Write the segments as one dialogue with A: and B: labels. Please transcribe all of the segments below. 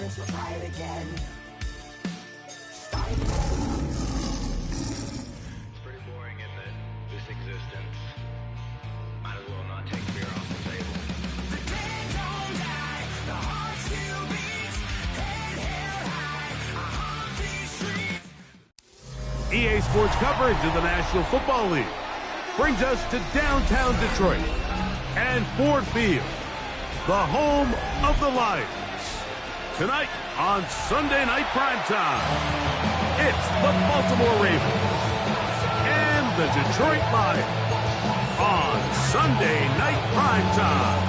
A: once, we'll try it again.
B: Pretty boring, isn't it? This existence. Might as well not take beer off the table.
A: The dead don't die, the heart still beats, head held high, I haunt these streets.
C: EA Sports coverage of the National Football League brings us to downtown Detroit and Ford Field, the home of the Lions. Tonight on Sunday Night Primetime, it's the Baltimore Ravens and the Detroit Lions on Sunday Night Primetime.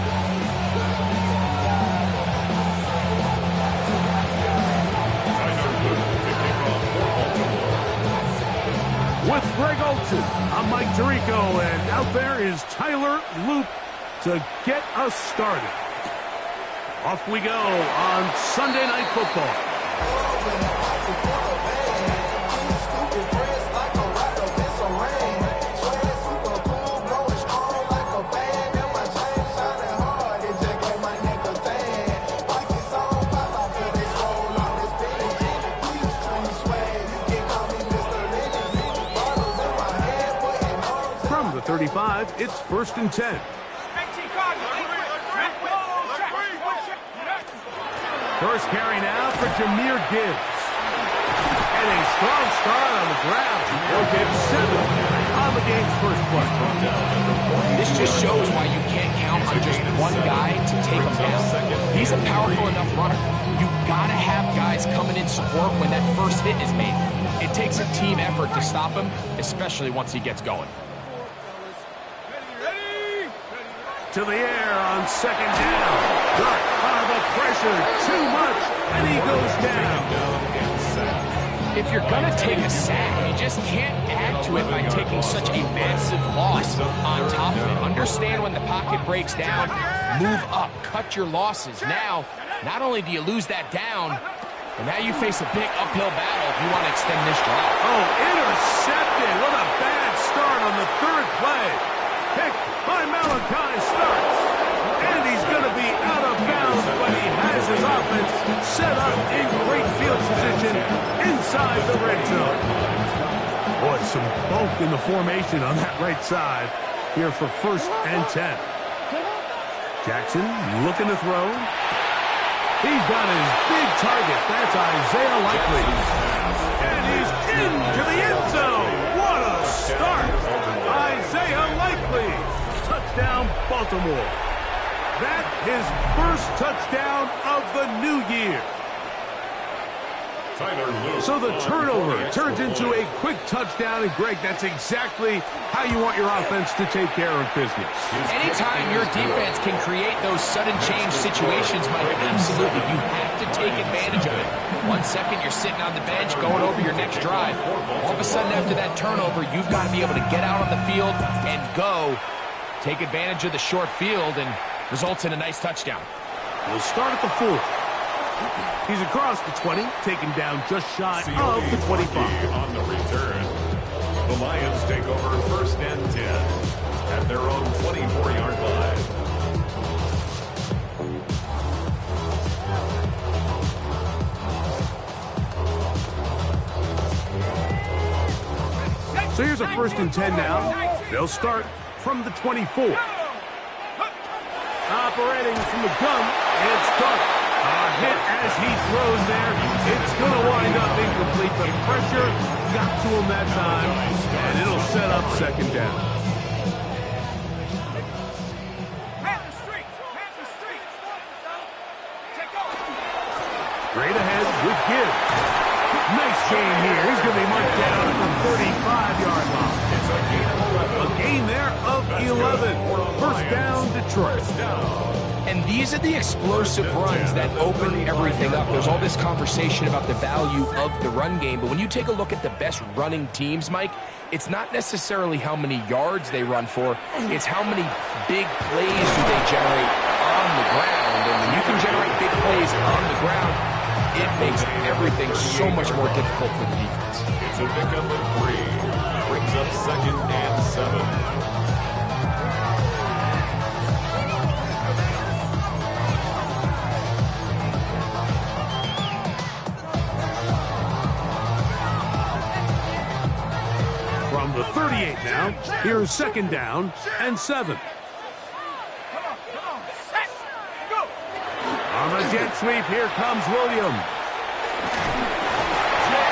C: With Greg Olsen, I'm Mike Tirico, and out there is Tyler Loop to get us started. Off we go on Sunday Night Football. From the 35, it's 1st and 10. First carry now for Jahmyr Gibbs. And a strong start on the ground. He'll get 7 on the game's first plus.
D: This just shows why you can't count on just one guy to take him down. He's a powerful enough runner. You gotta have guys coming in support when that first hit is made. It takes a team effort to stop him, especially once he gets going.
C: To the air on second down. Got the pressure too much, and he goes down.
D: If you're gonna take a sack, you just can't add to it by taking such a massive loss on top of it. Understand when the pocket breaks down, move up, cut your losses. Now, not only do you lose that down, but now you face a big uphill battle if you want to extend this drive.
C: Oh, intercepted. What a bad start on the third play. Picked by Malachi Starks. And he's going to be out of bounds, but he has his offense set up in great field position inside the red zone. Boy, some bulk in the formation on that right side here for 1st and 10. Jackson looking to throw. He's got his big target. That's Isaiah Likely. And he's into the end zone. What a start. Isaiah Likely. Touchdown, Baltimore. That his first touchdown of the new year. So the turnover turns into a quick touchdown, and Greg, that's exactly how you want your offense to take care of business.
D: Anytime your defense can create those sudden change situations, Mike, absolutely, you have to take advantage of it. 1 second, you're sitting on the bench, going over your next drive. All of a sudden, after that turnover, you've got to be able to get out on the field and go. Take advantage of the short field, and results in a nice touchdown.
C: We'll start at the 4. He's across the 20, taken down just shy of the 25.
E: On the return, the Lions take over 1st and 10 at their own 24-yard line.
C: So here's a 1st and 10 now. They'll start from the 24. Operating from the gun, it's Cook. A hit as he throws there. It's going to wind up incomplete, but pressure got to him that time, and it'll set up 2nd down. Straight ahead with Gibbs. Nice game here. He's going to be marked down at the 35-yard line.
E: It's a gain there
C: of 11. 1st down, Detroit.
D: And these are the explosive runs that open everything up. There's all this conversation about the value of the run game, but when you take a look at the best running teams, Mike, it's not necessarily how many yards they run for, it's how many big plays do they generate on the ground. And when you can generate big plays on the ground, it makes everything so much more difficult for the defense.
E: It's a pickup of 3. Brings up 2nd and 7.
C: 38 now. Here's second down and 7. On the jet sweep, here comes Williams.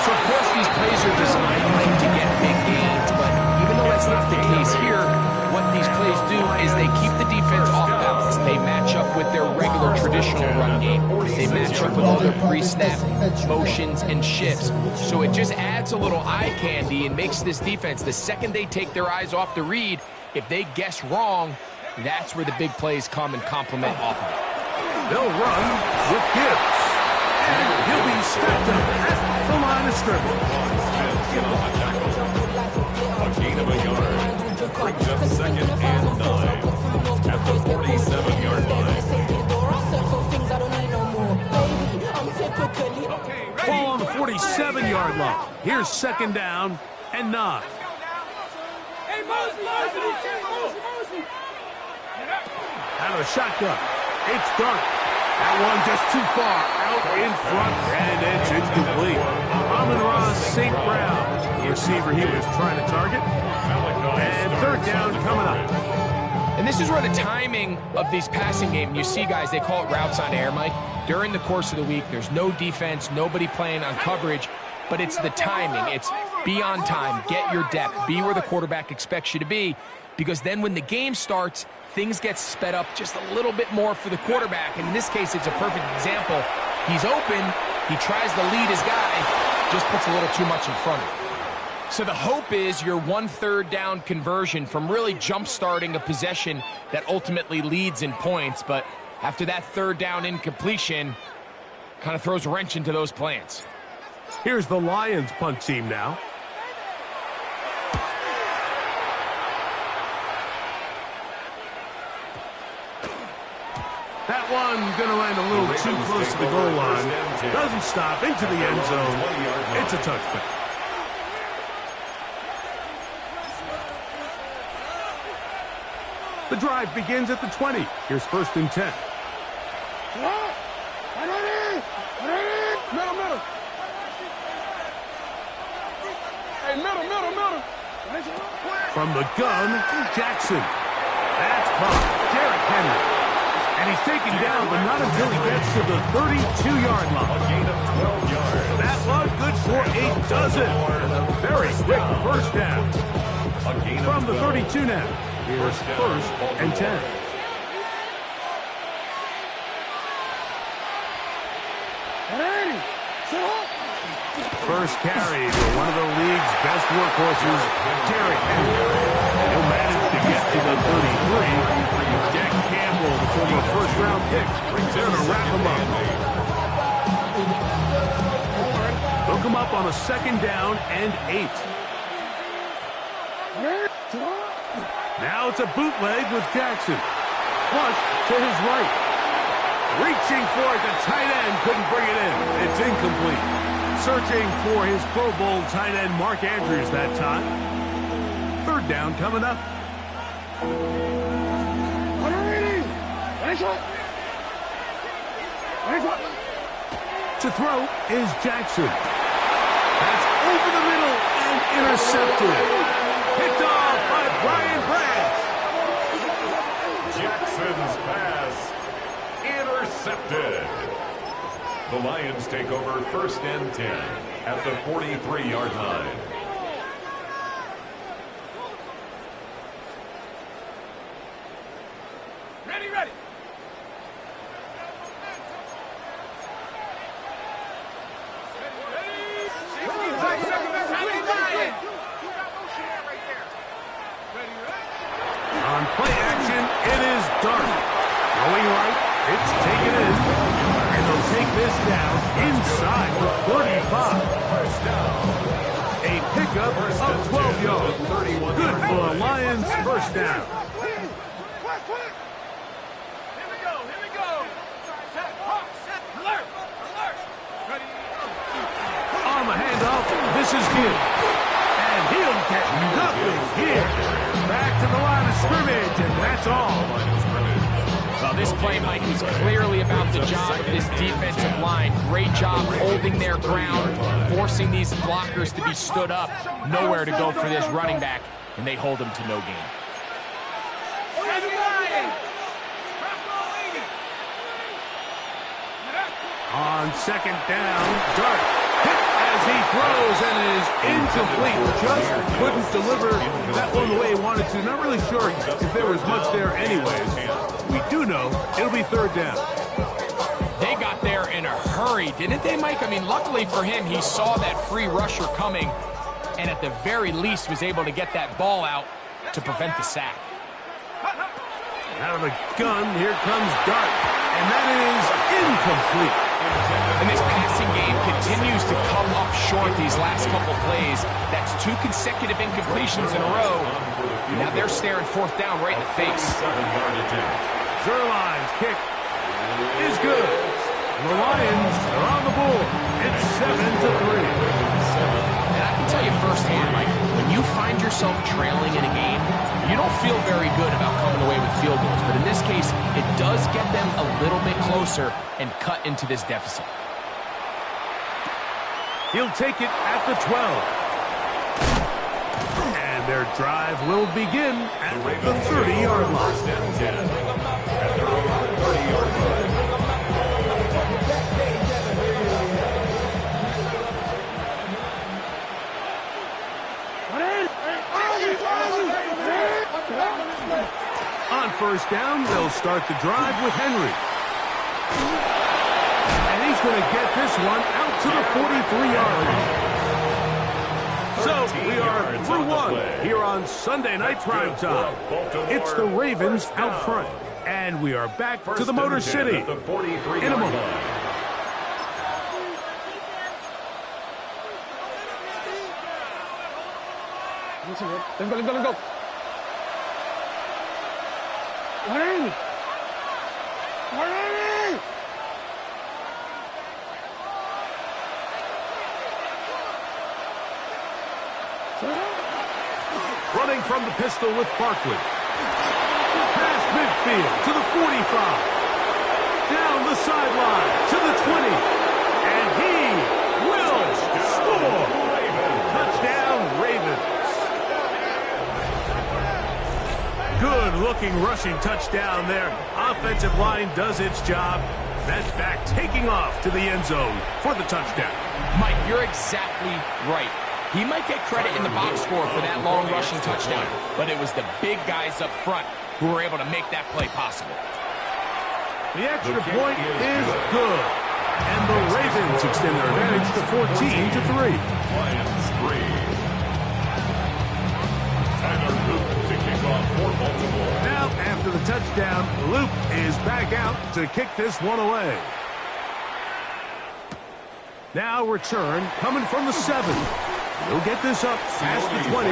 D: So, of course, these plays are designed to get big gains, but even though that's not the case here, what these plays do is they keep the defense off balance. They match up with their regular traditional run game. They match up with all their pre-snap motions and shifts. So it just adds a little eye candy and makes this defense, the second they take their eyes off the read, if they guess wrong, that's where the big plays come and complement off of it.
C: They'll run with Gibbs. And he'll be stepped up at the line of scrimmage.
E: A gain of a yard. Brings up second and 9 at the 47-yard line.
C: Ball on the 47-yard line. Here's second down and 9. Out of the shotgun. It's Dark. That one just too far out in front, and it's incomplete. Amon-Ra St. Brown, the receiver he was trying to target. And third down coming up.
D: And this is where the timing of these passing game, you see guys, they call it routes on air, Mike. During the course of the week, there's no defense, nobody playing on coverage, but it's the timing. It's be on time, get your depth, be where the quarterback expects you to be, because then when the game starts, things get sped up just a little bit more for the quarterback. And in this case, it's a perfect example. He's open, he tries to lead his guy, just puts a little too much in front of him. So the hope is your 1/3 down conversion from really jump-starting a possession that ultimately leads in points. But after that third down incompletion, kind of throws a wrench into those plans.
C: Here's the Lions punt team now. That one going to land a little too close to the goal line. Doesn't stop into the end zone. It's a touchback. The drive begins at the 20. Here's first and 10. From the gun, Jackson. That's caught. Derrick Henry. And he's taken down, but not until he gets to the 32-yard line.
E: A gain of 12 yards.
C: That one good for a dozen. Very quick first down.
E: A gain of
C: From the
E: 12.
C: 32 now. Here's first and 10. First carry for one of the league's best workhorses, Derrick Henry. He'll manage to get to the 33. Jack Campbell, the former first-round pick, there to wrap him up. They'll come up on a second down and 8. Now it's a bootleg with Jackson. Flush to his right. Reaching for it, the tight end couldn't bring it in. It's incomplete. Searching for his Pro Bowl tight end, Mark Andrews, that time. Third down coming up. To throw is Jackson. That's over the middle and intercepted. Picked off by Brian Branch.
E: Jackson's pass intercepted. The Lions take over first and 10 at the 43-yard line.
A: Ready.
C: On play action, it is Dark. Going right, it's taken in. And they'll take this down inside the 35. A pickup of 12 yards. Good for the Lions' first down.
A: Here we go. Set, alert. Ready.
C: On the handoff, this is Gibbs. And he'll get nothing here. Back to the line of scrimmage, and that's all.
D: Well, this play, Mike, was clearly about the job of this defensive line. Great job holding their ground, forcing these blockers to be stood up. Nowhere to go for this running back. and they hold him to no gain.
C: On second down, Dart hit as he throws and is incomplete. Just couldn't deliver that one the way he wanted to. Not really sure if there was much there anyways. We do know it'll be third down.
D: They got there in a hurry, didn't they, Mike? I mean, luckily for him, he saw that free rusher coming and at the very least was able to get that ball out to prevent the sack.
C: Out of the gun, here comes Dart, and that is incomplete.
D: And this passing game continues to come up short these last couple plays. That's 2 consecutive incompletions in a row. Now they're staring fourth down right in the face.
C: Zuerlein's kick is good. The Lions are on the board. It's 7-3.
D: And I can tell you firsthand, Mike, when you find yourself trailing in a game, you don't feel very good about coming away with field goals. But in this case, it does get them a little bit closer and cut into this deficit.
C: He'll take it at the 12. And their drive will begin at the 30-yard line.
E: First and 10 at their own 30-yard line.
C: On first down, they'll start the drive with Henry. And he's going to get this one out to the 43-yard line. So we are through one here on Sunday Night Primetime. It's the Ravens out front. And we are back to the Motor City in a moment.
F: Let's go, let's go, let's go. Hurry! Hurry!
C: Running from the pistol with Barkley. Past midfield to the 45. Down the sideline to the 20. And he will score. Touchdown, Ravens. Good-looking rushing touchdown there. Offensive line does its job. That's back taking off to the end zone for the touchdown.
D: Mike, you're exactly right. He might get credit in the box score for that long rushing touchdown, but it was the big guys up front who were able to make that play possible.
C: The extra point is good. And the Ravens extend their advantage to 14-3.
E: Lions 3. Tyler Luke to kick off for Baltimore.
C: Now, after the touchdown, Luke is back out to kick this one away. Now return coming from the 7. He'll get this up past the 20.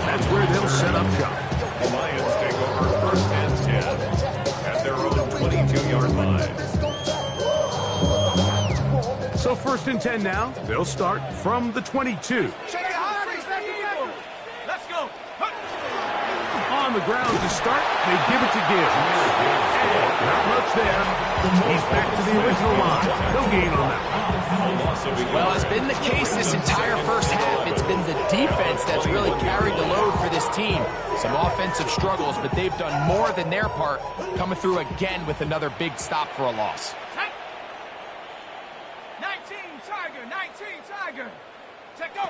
C: That's where they'll set up shop.
E: The Lions take over first and 10 at their own 22-yard line.
C: So first and 10 now. They'll start from the 22.
A: Let's go.
C: On the ground to start, they give it to Gibbs. And not much there. He's back to the original line. No gain on that.
D: Well, it's been the case this entire first half. It's been the defense that's really carried the load for this team. Some offensive struggles, but they've done more than their part, coming through again with another big stop for a loss.
A: 19 Tiger. Check go.
C: A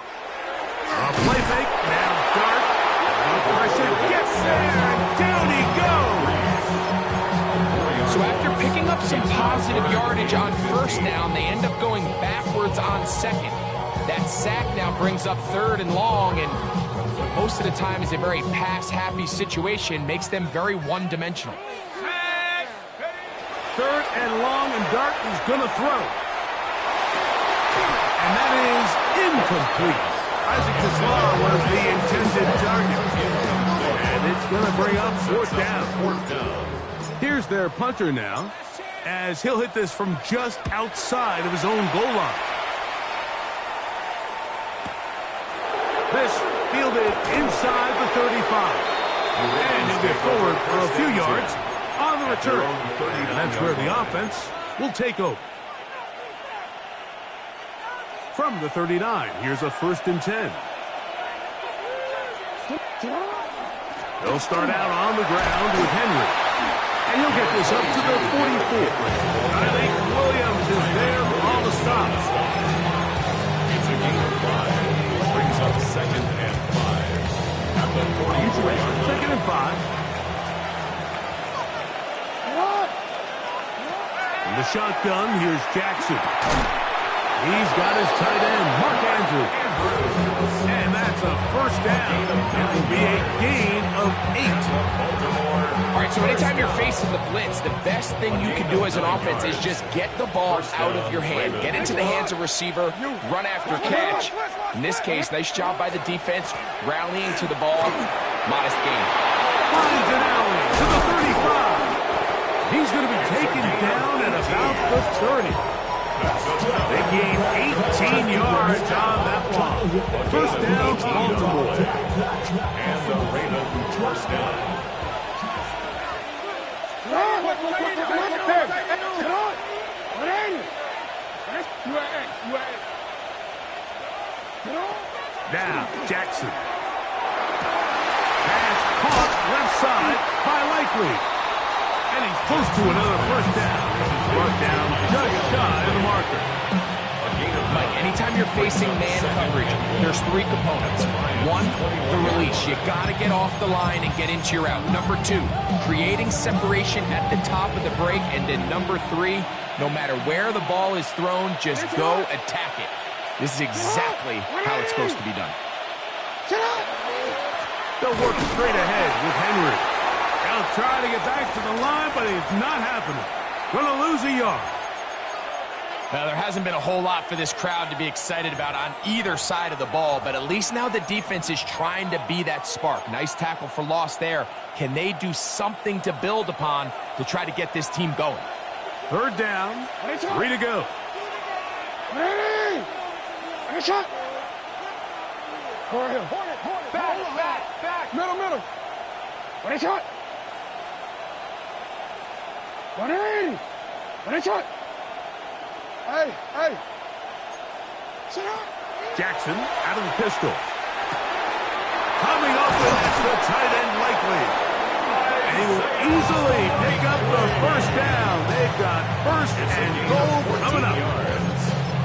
C: play fake. Now Dart. Pressure gets there. And down he goes.
D: So after picking up some positive yardage on first down, they end up going backwards on second. That sack now brings up third and long, and most of the time is a very pass-happy situation, makes them very one-dimensional.
C: Third and long, and Dart is going to throw. And that is incomplete. Isaac Tesla was the intended target. And it's going to bring up fourth down. Here's their punter now, as he'll hit this from just outside of his own goal line. This fielded inside the 35. And he'll get forward for a few yards on the return. And that's where the offense will take over. From the 39, here's a first and 10. They'll start out on the ground with Henry. And he'll get this up to the 44. I think Williams is there for all the stops.
E: It's a gain of 5, which brings up 2nd and 5 at the 43-yard line.
C: 2nd and 5. In the shotgun, here's Jackson. He's got his tight end, Mark Andrews. And that's a first down. It will be a gain of 8.
D: All right, so anytime you're facing the blitz, the best thing you can do as an offense is just get the ball out of your hand. Get into the hands of receiver, run after catch. In this case, nice job by the defense, rallying to the ball. Modest gain.
C: Finds an alley to the 35. He's going to be taken down at about the 30. They gain 18 yards on that one. First down, Baltimore.
E: And the Ravens first down.
C: Now, Jackson. Pass caught left side by Likely. And he's close to another first down. Brought down just shy of the marker.
D: Mike, anytime you're facing man coverage, there's 3 components. 1, the release. You got to get off the line and get into your route. Number 2, creating separation at the top of the break. And then number 3, no matter where the ball is thrown, just go attack it. This is exactly how it's supposed to be done.
C: They'll work straight ahead with Henry. They'll try to get back to the line, but it's not happening. Going to lose a yard.
D: Now, there hasn't been a whole lot for this crowd to be excited about on either side of the ball, but at least now the defense is trying to be that spark. Nice tackle for loss there. Can they do something to build upon to try to get this team going?
C: Third down, 3 to go.
F: Back. Middle. What is shot? 180. Shot. Hey. Sit up.
C: Jackson out of the pistol. Coming up with the tight end Likely. And he will easily pick up the first down. They've got first and goal coming up.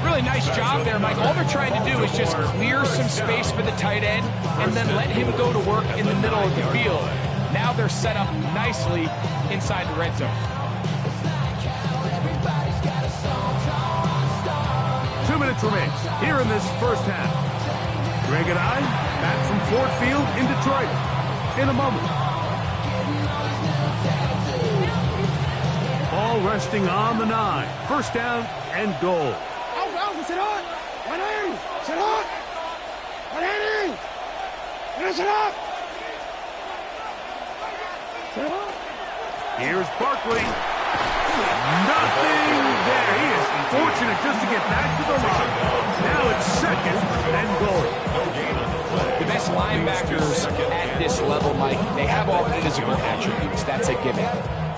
D: Really nice job there, Mike. All they're trying to do is just clear some space for the tight end and then let him go to work in the middle of the field. Now they're set up nicely inside the red zone.
C: 2 minutes remains here in this first half. Greg and I back from Ford Field in Detroit in a moment. Ball resting on the 9. First down and goal.
F: Alpha, sit on. 180. Sit on. 180. Sit up.
C: Here's Barkley. Nothing there. He is fortunate just to get back to the line. Now it's second and goal.
D: The best linebackers at this level, Mike, they have all the physical attributes. That's a given.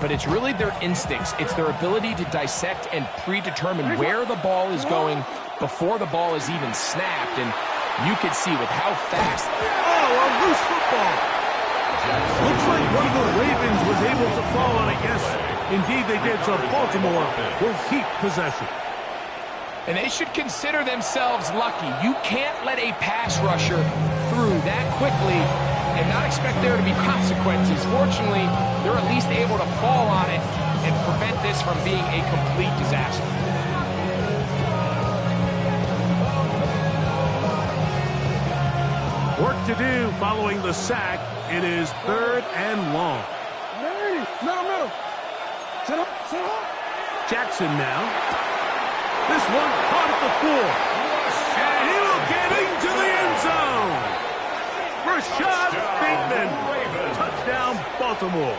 D: But it's really their instincts. It's their ability to dissect and predetermine where the ball is going before the ball is even snapped. And you can see with how fast...
C: Oh, a loose football. Looks like one of the Ravens was able to fall on it. Yes, indeed they did. So Baltimore will keep possession.
D: And they should consider themselves lucky. You can't let a pass rusher through that quickly and not expect there to be consequences. Fortunately, they're at least able to fall on it and prevent this from being a complete disaster.
C: Work to do following the sack. It is third and long.
F: Middle. Sit up.
C: Jackson now. This one caught at the floor. And he will get into the end zone. Rashad Bateman. Touchdown, Baltimore.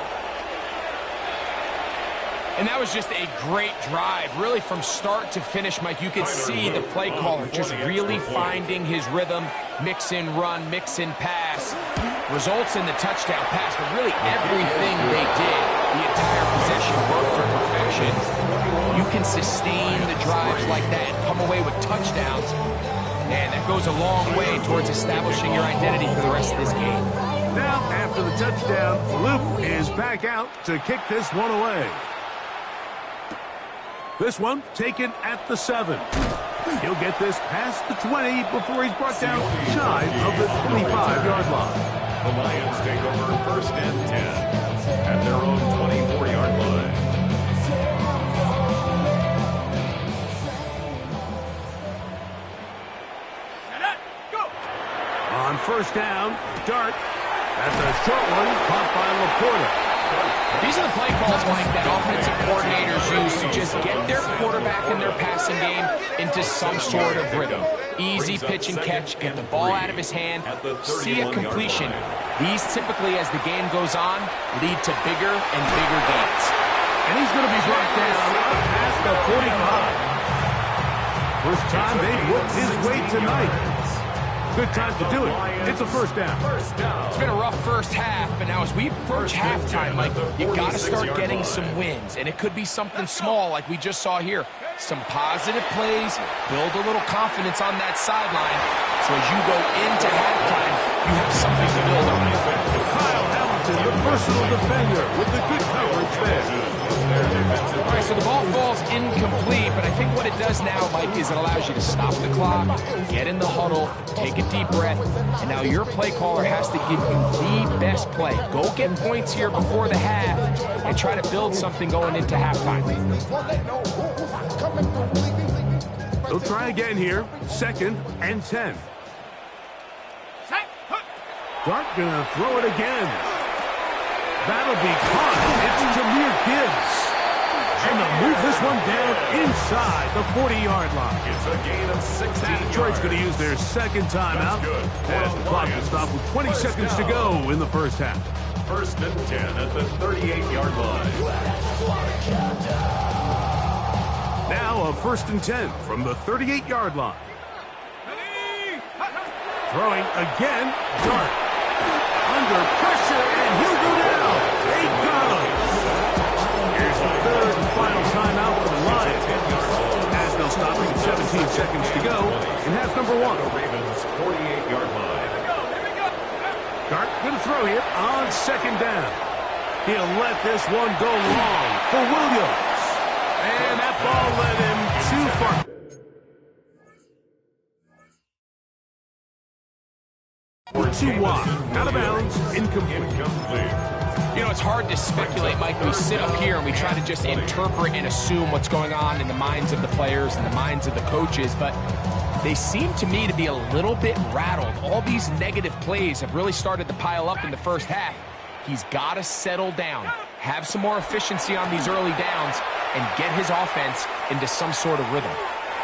D: And that was just a great drive, really from start to finish, Mike. You could see the play caller just really finding his rhythm, mix in run, mix in pass. Results in the touchdown pass, but really everything they did, the entire possession worked to perfection. you can sustain the drives like that and come away with touchdowns, man, that goes a long way towards establishing your identity for the rest of this game.
C: Now, after the touchdown, Luke is back out to kick this one away. This one taken at the 7. He'll get this past the 20 before he's brought down shy of the 25-yard line.
E: The Lions take over 1st and 10 at their own 24-yard line.
C: On 1st down, Dart. That's a short one caught by Laporta.
D: These are the play calls, Mike, that offensive coordinators use to just get their quarterback and their passing game into some sort of rhythm. Easy pitch and catch, get the ball out of his hand, see a completion. These typically, as the game goes on, lead to bigger and bigger gains.
C: And he's going to be brought down up past the 45. First time they've worked his way tonight. Good time to do it. It's a 1st down.
D: It's been a rough first half, but now as we approach halftime, Mike, you got to start getting some wins. And it could be something small like we just saw here. Some positive plays, build a little confidence on that sideline. So as you go into halftime, you have something to build on.
C: Kyle Hamilton, the personal defender, with the good coverage there.
D: All right, so the ball falls incomplete, but I think what it does now, Mike, is it allows you to stop the clock, get in the huddle, take a deep breath, and now your play caller has to give you the best play. Go get points here before the half and try to build something going into halftime.
C: They'll try again here. 2nd and 10. Dart gonna throw it again. That'll be caught. It's Jahmyr Gibbs. And they'll move this one down inside the 40-yard line.
E: It's a gain of 16
C: Detroit's going to use their 2nd timeout as the clock will stop with 20 seconds to go in the first half.
E: 1st and 10 at the 38-yard line.
C: Now a 1st and 10 from the 38-yard line. Throwing again, Dart. Under pressure, and he'll go down. They got him. Here's the 3rd and final timeout for the Lions. As they'll stop with 17 seconds to go in half number 1.
E: The Ravens' 48-yard line.
C: Dart going to throw here on 2nd down. He'll let this one go long for Williams. And that ball led him too far. Too wide. Out of bounds. Incomplete.
D: You know, it's hard to speculate, Mike. We sit up here and we try to just interpret and assume what's going on in the minds of the players and the minds of the coaches, but they seem to me to be a little bit rattled. All these negative plays have really started to pile up in the first half. He's got to settle down, have some more efficiency on these early downs, and get his offense into some sort of rhythm.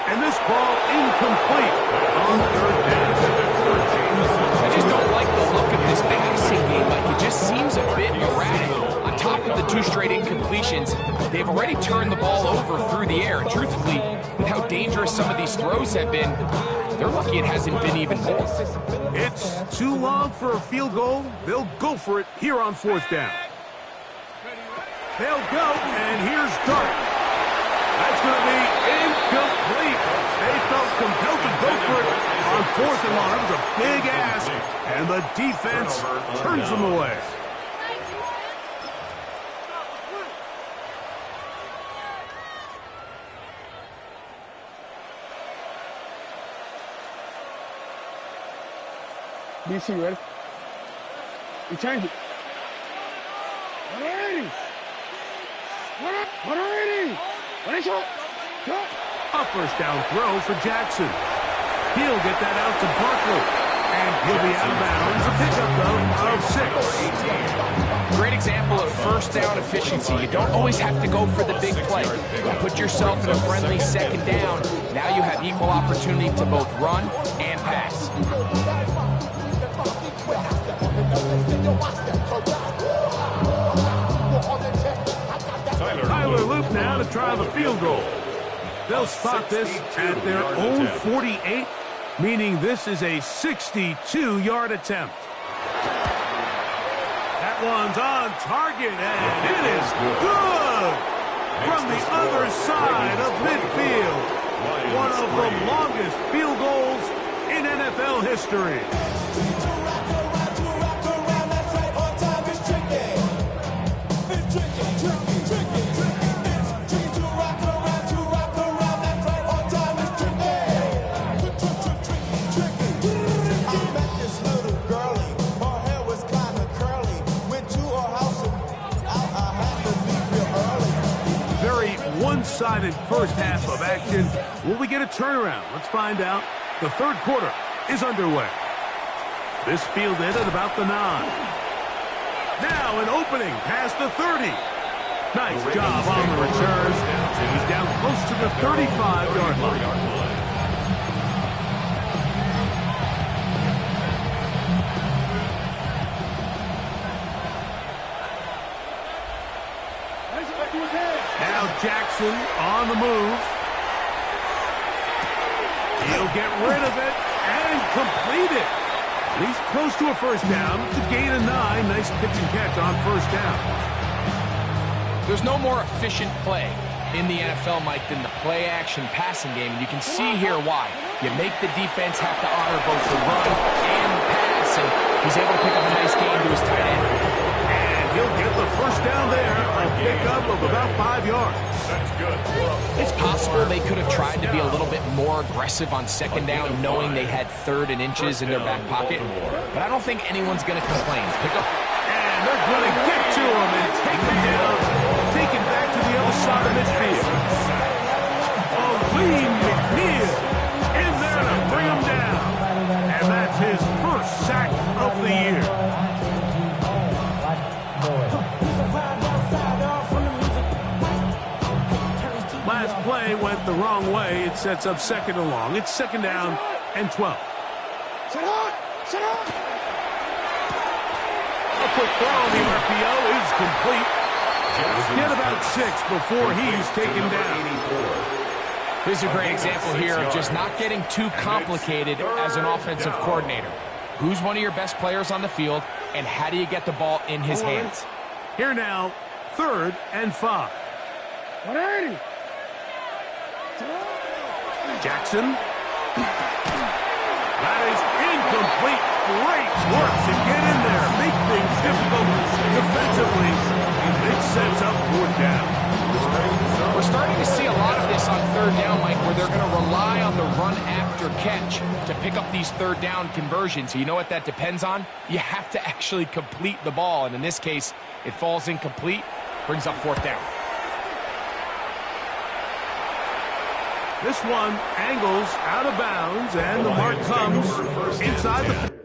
C: And this ball incomplete on 3rd down.
D: I just don't like the look of this passing game. Like, it just seems a bit erratic. On top of the 2 straight incompletions, they've already turned the ball over through the air. And truthfully, with how dangerous some of these throws have been, they're lucky it hasn't been even more.
C: It's too long for a field goal. They'll go for it here on 4th down. They'll go, and here's Dart. That's going to be incomplete. They felt compelled to go for it on 4th and long. That was a big ask, and the defense turns them away.
F: DC, ready? You change it. 180. 180. What is it?
C: A 1st down throw for Jackson. He'll get that out to Barkley. And he'll be out of bounds. A pickup, though, of 6.
D: Great example of 1st down efficiency. You don't always have to go for the big play. Put yourself in a friendly 2nd down. Now you have equal opportunity to both run and pass.
C: Tyler Loop now to try the field goal. They'll spot this at their own 48, meaning this is a 62-yard attempt. That one's on target, and it is good. from the other side of midfield. One of the longest field goals in NFL history. One-sided first half of action. Will we get a turnaround? Let's find out. The third quarter is underway. This fielded at about the 9. Now an opening past the 30. Nice job on the return. He's down close to the 35-yard line. Now Jackson on the move. He'll get rid of it and complete it. He's close to a first down. It's a gain of 9. Nice pitch and catch on first down.
D: There's no more efficient play in the NFL, Mike, than the play-action passing game. And you can see here why. You make the defense have to honor both the run and the pass, and he's able to pick up a nice gain to his tight end.
C: He'll get the first down there, a pickup of about 5 yards.
E: That's good.
D: It's possible they could have tried to be a little bit more aggressive on second down, knowing they had 3rd and inches in their back pocket. But I don't think anyone's going to complain. Pick up.
C: And they're going to get to him and take him down, take him back to the other side of midfield. Aleem McNeil in there to bring him down. And that's his first sack of the year. Last play went the wrong way. It sets up second and long. It's second down and 12.
F: Sit on! Sit on!
C: A quick throw on the RPO is complete. Get about 6 before he's taken down.
D: Here's a great example here of just not getting too complicated as an offensive coordinator. Who's one of your best players on the field, and how do you get the ball in his hands?
C: Here now, 3rd and 5.
F: 180!
C: Jackson. That is incomplete. Great work to get in there. Make things difficult defensively. It sets up 4th down.
D: We're starting to see a lot of this on 3rd down, Mike, where they're going to rely on the run after catch to pick up these 3rd down conversions. So you know what that depends on? You have to actually complete the ball. And in this case, it falls incomplete, brings up 4th down.
C: This one angles out of bounds, and the mark comes inside the...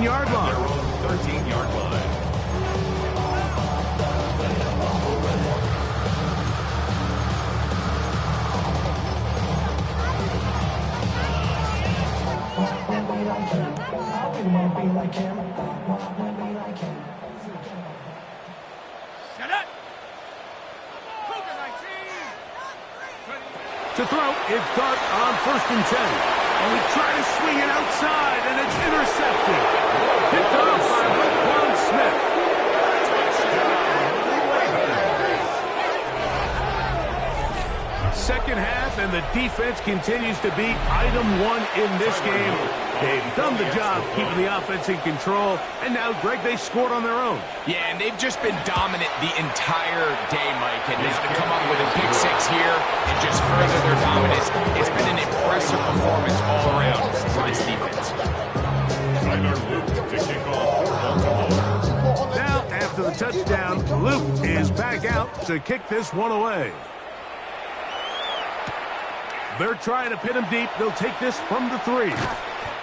C: yard line.
E: Their own 13-yard line.
C: To throw, it's caught on 1st and 10. And we try to swing it outside, and it's intercepted. Picked up by Roquan Smith. Second half, and the defense continues to be item 1 in this game. They've done the job keeping the offense in control, and now, Greg, they scored on their own.
D: Yeah, and they've just been dominant the entire day, Mike. And now to come up with a pick 6 here and just further their dominance, it's been an impressive performance all around for this defense.
E: Tyler Luke to kick off for Baltimore.
C: Now, after the touchdown, Luke is back out to kick this one away. They're trying to pin him deep. They'll take this from the 3.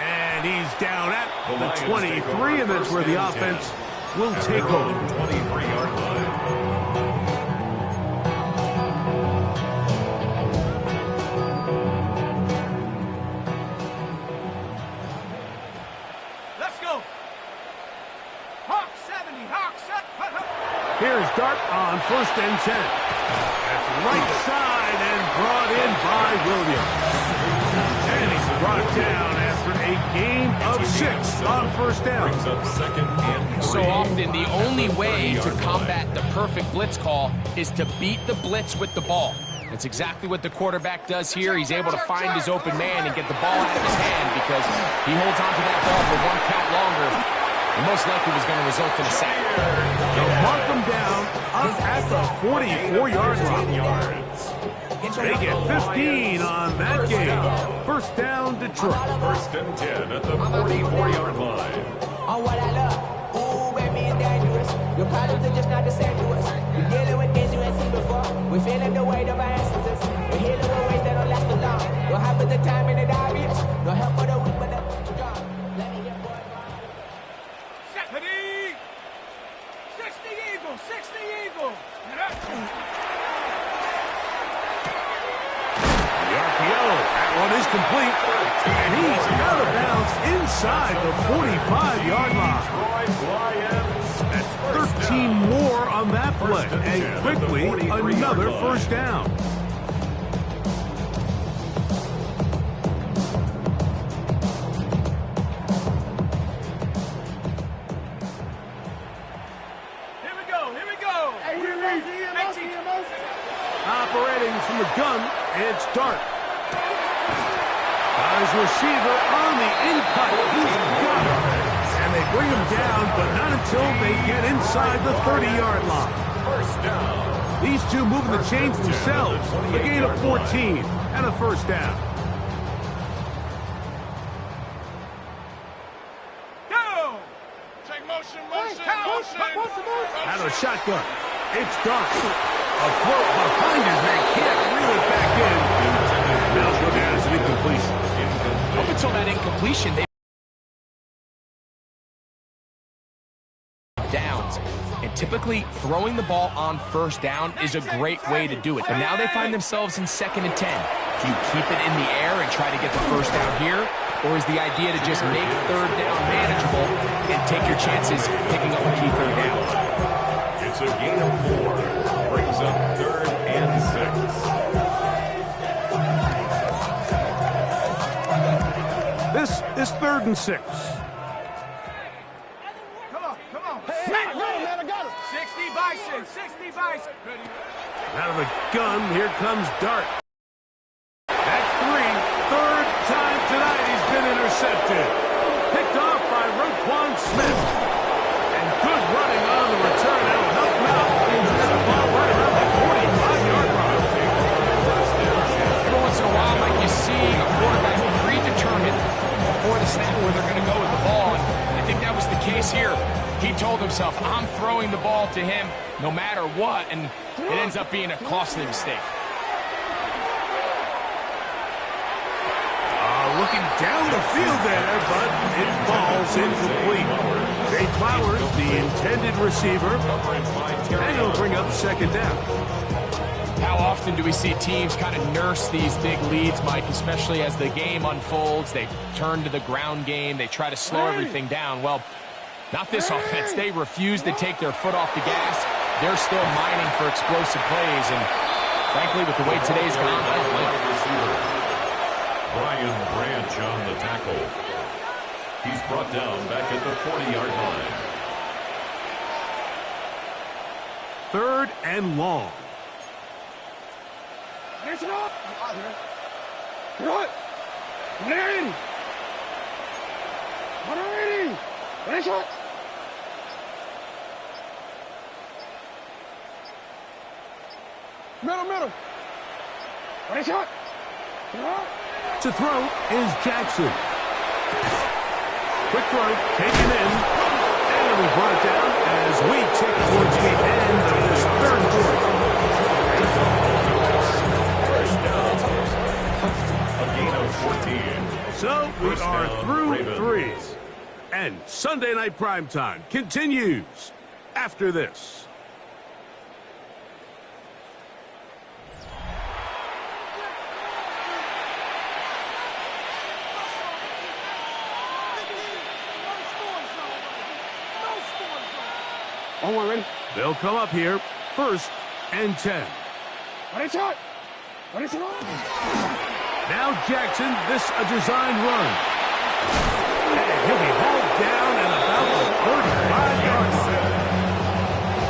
C: And he's down at the 23, and that's where the offense will take over.
E: 23-yard line.
C: Let's go. Dart on 1st and 10. That's right side and brought in by Williams. And he's brought down after a gain of 6 on 1st down.
E: Brings up 2nd and 3.
D: So often, the only way to combat the perfect blitz call is to beat the blitz with the ball. That's exactly what the quarterback does here. He's able to find his open man and get the ball out of his hand because he holds on to that ball for 1 count longer. And most likely was going to result in a sack.
C: They'll mark them down up at the 44-yard line. They get 15 on that game. 1st down, Detroit.
E: 1st and 10 at the 44-yard line.
G: On what I love. Ooh, baby, it's dangerous. Your problems are just not the same to us. You're dealing with things you ain't seen before. We're feeling the weight of our ancestors. We're healing with ways that don't last too long. What happens the time in the obvious? No help for the weak, but the strong. Let me get boy.
F: 60 Eagles, 60 Eagles.
C: The RPO, that one is complete. And he's out of bounds inside the 45-yard line. That's 13 more on that play. And quickly, another 1st down. Operating from the gun, it's Dart. Got his receiver on the in-cut. He's got him. And they bring him down, but not until they get inside the 30-yard line.
E: 1st down.
C: These two moving the chains themselves. A gain of 14 and a 1st down.
F: Go! Take motion.
C: Out of the shotgun. It's Dart. A float behind his man. Can't reel it back in. Now look at it as an incompletion.
D: Up until that incompletion, they downs. And typically, throwing the ball on 1st down is a great way to do it. But now they find themselves in 2nd and 10. Do you keep it in the air and try to get the 1st down here? Or is the idea to just make 3rd down manageable and take your chances picking up a key 3rd down?
E: It's a gain of 4. Brings up 3rd and 6.
C: This is 3rd and 6.
F: Come on. Man, I got him. 60 Bison.
C: Out of the gun, here comes Dart. That's 3. 3rd time tonight he's been intercepted. Picked off by Roquan Smith. And good running on the return. That'll help him out. Get the ball right around the 45-yard line.
D: Every once in a while, Mike, you see a quarterback predetermined before the snap where they're going to go with the ball. And I think that was the case here. He told himself, I'm throwing the ball to him no matter what, and it ends up being a costly mistake.
C: Looking down the field there, but it falls incomplete. Jay Flowers, the intended receiver, and he'll bring up 2nd down.
D: How often do we see teams kind of nurse these big leads, Mike, especially as the game unfolds? They turn to the ground game. They try to slow everything down. Well, not this offense. They refuse to take their foot off the gas. They're still mining for explosive plays, and frankly, with the way today's gone, I don't blame them.
E: Brian Branch on the tackle. He's brought down back at the 40-yard line.
C: 3rd and long.
F: There's it up. Throw it. Larry. Already. Finish it. Middle. Finish it.
C: To throw is Jackson. Quick throw, taken in, and we brought it down as we tick towards the end of this 3rd quarter.
E: A gain of 14.
C: So we
E: First
C: are
E: down,
C: through
E: Ravens.
C: 3. And Sunday Night Primetime continues after this.
F: On one, ready?
C: They'll come up here, 1st and 10. Now Jackson, this a design run. And he'll be hauled down at about 35 yards.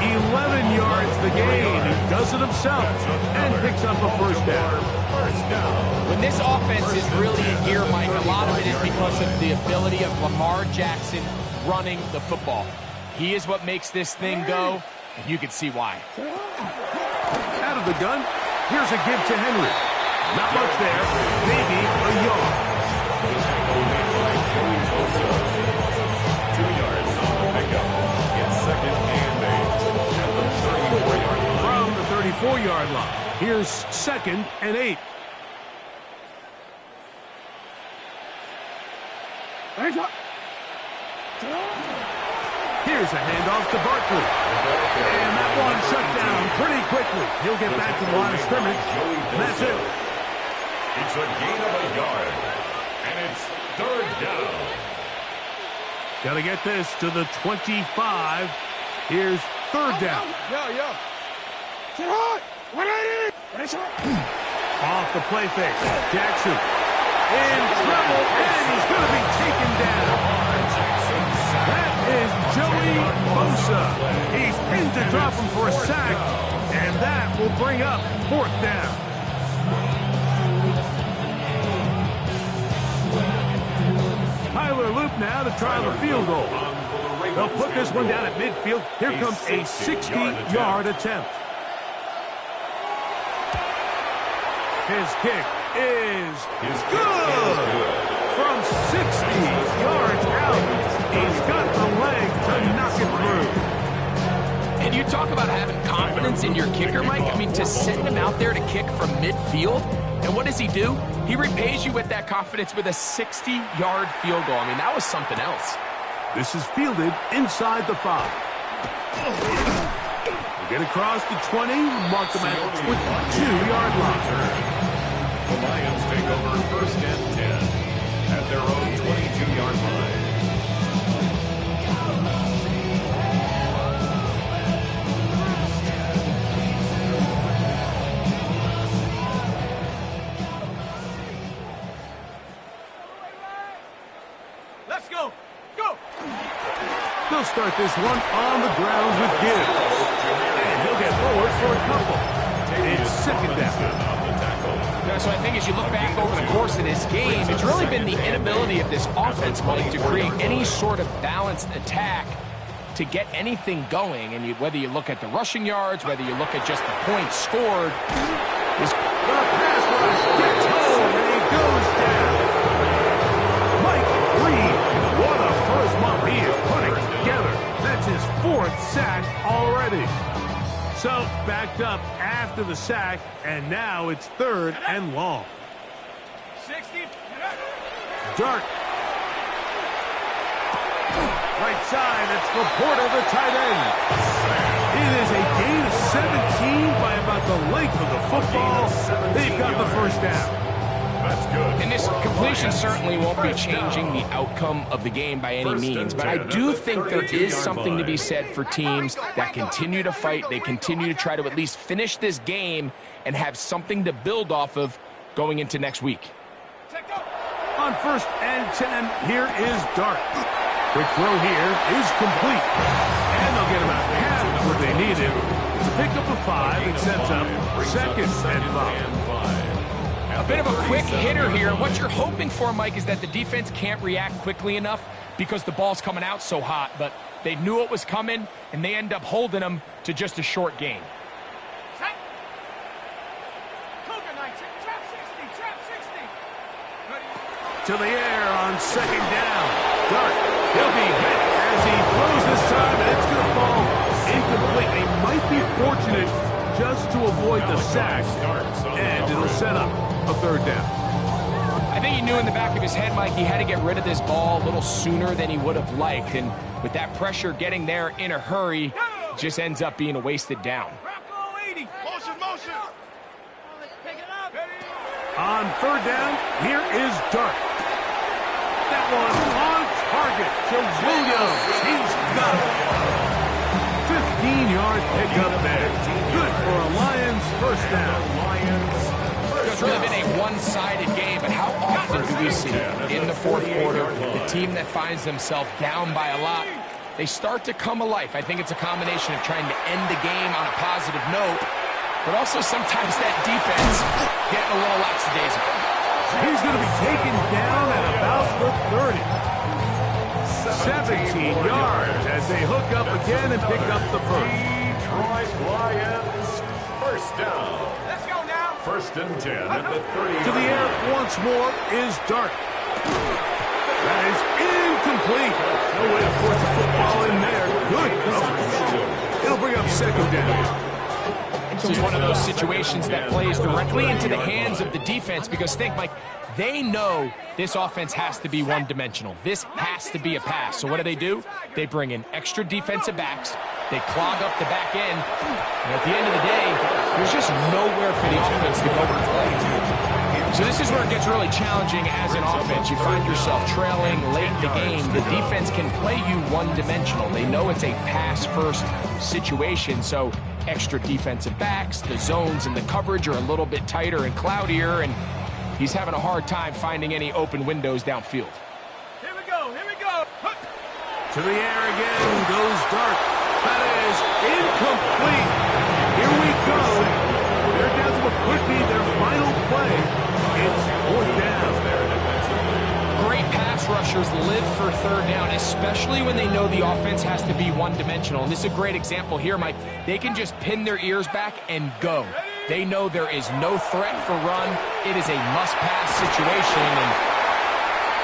C: 11 yards the gain. He does it himself and picks up a 1st down.
D: When this offense is really in gear, Mike, a lot of it is because of the ability of Lamar Jackson running the football. He is what makes this thing go, and you can see why.
C: Out of the gun, here's a give to Henry. Not much there, maybe a yard.
E: 2 yards on the pickup. It's 2nd and 8 at the 34-yard line.
C: From the 34-yard line, here's 2nd and 8. Here's a handoff to Barkley. And that one shut down pretty quickly. He'll get back to the line of scrimmage, and that's it.
E: It's a gain of a yard, and it's 3rd down.
C: Got to get this to the 25. Here's 3rd down. Off the play fake. Jackson in trouble, and he's going to be taken down. That is Joey Bosa. He's pinned to drop him for a sack, and that will bring up 4th down. Tyler Loop now to try the field goal. They'll put this one down at midfield. Here comes a 60-yard attempt. His kick is good. From 60 yards out, he's got the leg to knock it through.
D: And you talk about having confidence in your kicker, Mike. I mean, to send him out there to kick from midfield, and what does he do? He repays you with that confidence with a 60-yard field goal. I mean, that was something else.
C: This is fielded inside the 5. They get across the 20, mark them at the 22-yard line.
E: The Lions take over 1st and 10 at their own 22-yard line.
F: Let's go. Go.
C: They'll start this one on the ground with Gibbs. And he'll get forward for a couple. It's 2nd down.
D: So I think as you look back over the course of this game, it's really been the inability of this offense, Mike, to create any sort of balanced attack to get anything going. And whether you look at the rushing yards, whether you look at just the points scored,
C: The pass rush gets home, and he goes down. Mike Reed, what a first month he is putting together. That's his 4th sack already. So, backed up after the sack, and now it's 3rd and long.
F: 60.
C: Dart. Right side, it's Laporta, the tight end. It is a gain of 17 by about the length of the football. They've got the 1st down.
E: That's good.
D: and this completion certainly won't be changing the outcome of the game by any means, but I do think there is something to be said for teams that continue to fight. They continue to try to at least finish this game and have something to build off of going into next week.
C: On 1st and 10, here is Dart. Quick throw here is complete. And they'll get about half of what they needed. It's a pickup of 5. It sets up 2nd and 5.
D: A bit of a quick hitter here. What you're hoping for, Mike, is that the defense can't react quickly enough because the ball's coming out so hot. But they knew it was coming, and they end up holding them to just a short gain.
C: To the air on 2nd down. Dart, he'll be hit as he throws this time, and it's going to fall incomplete. They might be fortunate just to avoid the sack, and it'll set up a 3rd down.
D: I think he knew in the back of his head, Mike, he had to get rid of this ball a little sooner than he would have liked, and with that pressure getting there in a hurry, it just ends up being a wasted down.
F: Motion.
C: On 3rd down, here is Dart. That one on target to Williams. He's got it. 15-yard pickup there. Good for a Lions first down.
D: It's really been a one-sided game, but how often do we see in the fourth quarter the team that finds themselves down by a lot, they start to come alive? I think it's a combination of trying to end the game on a positive note, but also sometimes that defense getting a little lackadaisical.
C: He's going to be taken down at about the 30. 17 yards as they hook up again and pick up the first.
E: Detroit Lions, first down.
F: Let's go now.
E: First and 10 at the 30.
C: To the air once more is Dart. That is incomplete. No way to force the football in there. Good coverage. It'll bring up second down.
D: This is one of those situations that plays directly into the hands of the defense because think, Mike, they know this offense has to be one-dimensional. This has to be a pass. So what do? They bring in extra defensive backs. They clog up the back end. And at the end of the day, there's just nowhere for the offense to go and play. So this is where it gets really challenging as an offense. You find yourself trailing late in the game. The defense can play you one-dimensional. They know it's a pass-first situation, so extra defensive backs, the zones and the coverage are a little bit tighter and cloudier, and he's having a hard time finding any open windows downfield.
F: Here we go. Here we go.
C: To the air again goes Dart. That is incomplete. Here we go. They're down to what could be their final play. It's fourth down.
D: Great pass rushers live for third down, especially when they know the offense has to be one-dimensional. And this is a great example here, Mike. They can just pin their ears back and go. They know there is no threat for run. It is a must-pass situation, and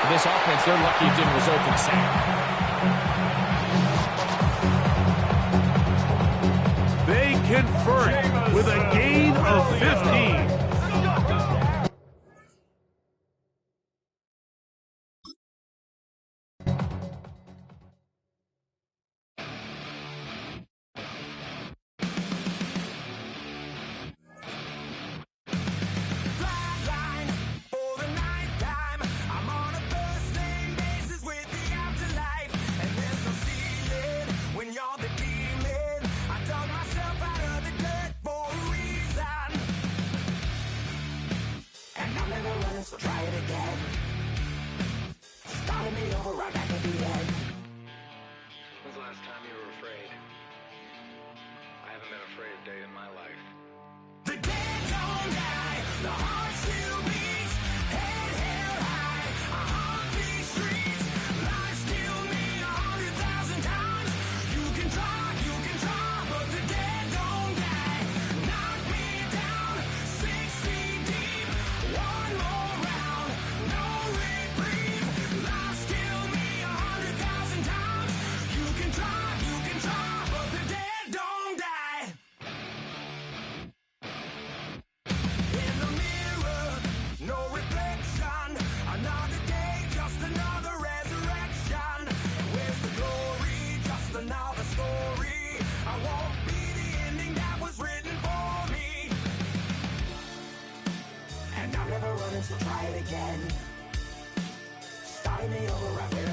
D: for this offense, they're lucky it didn't result in a sack.
C: They convert with a gain of 15.
G: Try it again. Starting me over right back at the end.
B: When's the last time you were afraid? I haven't been afraid a day in my life.
A: The dead don't die, the heart still beats, head held high, I haunt these streets, lies kill me 100,000 times. You can try, but the dead don't die. Knock me down, 6 feet deep, one more round, no reprieve. Lies kill me 100,000 times. You can try, but the dead don't die. In the mirror, no reflection. Another day, just another resurrection. Where's the glory? Just another story. I won't be the ending that was written for me. And I'm never running, so try it again. Starting me over right where